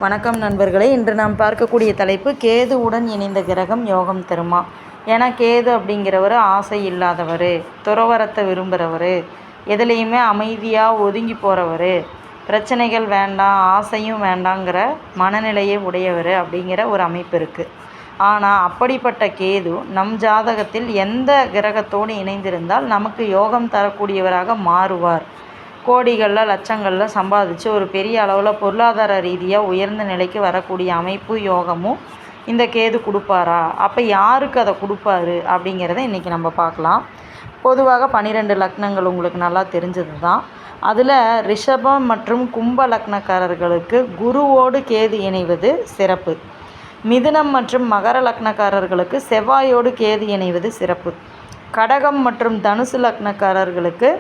வணக்கம் நண்பர்களே, இன்று நாம் பார்க்கக்கூடிய தலைப்பு கேதுவுடன் இணைந்த கிரகம் யோகம் தருமா. ஏன்னா கேது அப்படிங்கிறவர் ஆசை இல்லாதவர், துறவரத்தை விரும்புகிறவர், எதுலேயுமே அமைதியாக ஒதுங்கி போகிறவர், பிரச்சனைகள் வேண்டாம் ஆசையும் வேண்டாங்கிற மனநிலையை உடையவர் அப்படிங்கிற ஒரு அமைப்பு இருக்குது. ஆனால் அப்படிப்பட்ட கேது நம் ஜாதகத்தில் எந்த கிரகத்தோடு இணைந்திருந்தால் நமக்கு யோகம் தரக்கூடியவராக மாறுவார். கோடிகளில் லட்சங்களில் சம்பாதிச்சு ஒரு பெரிய அளவில் பொருளாதார ரீதியாக உயர்ந்த நிலைக்கு வரக்கூடிய அமைப்பு யோகமும் இந்த கேது கொடுப்பாரா, அப்போ யாருக்கு அதை கொடுப்பாரு அப்படிங்கிறத இன்றைக்கி நம்ம பார்க்கலாம். பொதுவாக 12 லக்னங்கள் உங்களுக்கு நல்லா தெரிஞ்சது தான். அதில் ரிஷபம் மற்றும் கும்ப லக்னக்காரர்களுக்கு குருவோடு கேது இணைவது சிறப்பு. மிதுனம் மற்றும் மகர லக்னக்காரர்களுக்கு செவ்வாயோடு கேது இணைவது சிறப்பு. கடகம் மற்றும் தனுசு லக்னக்காரர்களுக்கு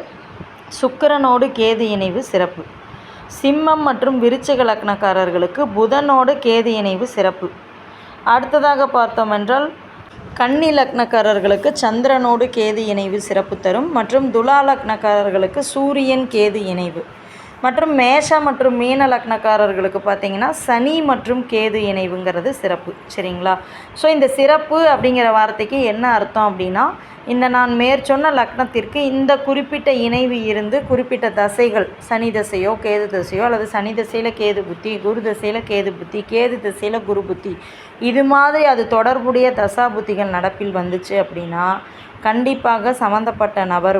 சுக்கிரனோடு கேது இணைவு சிறப்பு. சிம்மம் மற்றும் விருச்சிக லக்னக்காரர்களுக்கு புதனோடு கேது இணைவு சிறப்பு. அடுத்ததாக பார்த்தோம் என்றால் கன்னி லக்னக்காரர்களுக்கு சந்திரனோடு கேது இணைவு சிறப்பு தரும். மற்றும் துலா லக்னக்காரர்களுக்கு சூரியன் கேது இணைவு. மற்றும் மேஷ மற்றும் மீன லக்னக்காரர்களுக்கு பார்த்திங்கன்னா சனி மற்றும் கேது இணைவுங்கிறது சிறப்பு. சரிங்களா? ஸோ இந்த சிறப்பு அப்படிங்கிற வார்த்தைக்கு என்ன அர்த்தம் அப்படின்னா, இந்த நான் மேற்சொன்ன லக்னத்திற்கு இந்த குறிப்பிட்ட இணைவு இருந்து குறிப்பிட்ட தசைகள், சனி தசையோ கேது தசையோ அல்லது சனி தசையில் கேது புத்தி, குரு தசையில் கேது புத்தி, கேது தசையில் குரு புத்தி, இது மாதிரி அது தொடர்புடைய தசா புத்திகள் நடப்பில் வந்துச்சு அப்படின்னா கண்டிப்பாக சம்மந்தப்பட்ட நபர்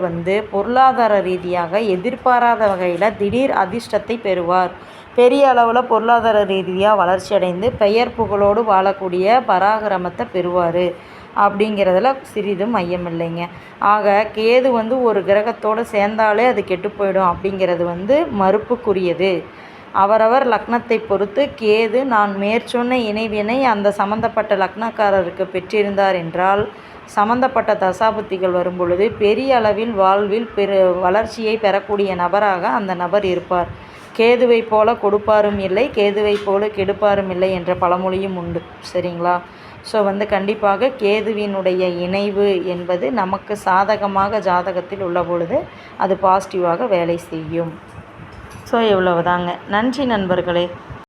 பொருளாதார ரீதியாக எதிர்பாராத வகையில் திடீர் அதிர்ஷ்டத்தை பெறுவார். பெரிய அளவில் பொருளாதார ரீதியாக வளர்ச்சி அடைந்து பெயர் புகழோடு வாழக்கூடிய பராக்கிரமத்தை பெறுவார் அப்படிங்கிறதுல சிறிதும் ஐயமில்லைங்க. ஆக கேது ஒரு கிரகத்தோடு சேர்ந்தாலே அது கெட்டு போயிடும் அப்படிங்கிறது மறுப்புக்குரியது. அவரவர் லக்னத்தை பொறுத்து கேது நான் மேற்சொன்ன இணைவினை அந்த சம்பந்தப்பட்ட லக்னக்காரருக்கு பெற்றிருந்தார் என்றால் சம்பந்தப்பட்ட தசாபுத்திகள் வரும் பொழுது பெரிய அளவில் வாழ்வில் வளர்ச்சியை பெறக்கூடிய நபராக அந்த நபர் இருப்பார். கேதுவை போல கொடுப்பாரும் இல்லை, கேதுவை போல கெடுப்பாரும் இல்லை என்ற பழமொழியும் உண்டு. சரிங்களா? ஸோ கண்டிப்பாக கேதுவினுடைய இணைவு என்பது நமக்கு சாதகமாக ஜாதகத்தில் உள்ள பொழுது அது பாசிட்டிவாக வேலை செய்யும். ஸோ இவ்வளவுதாங்க. நன்றி நண்பர்களே.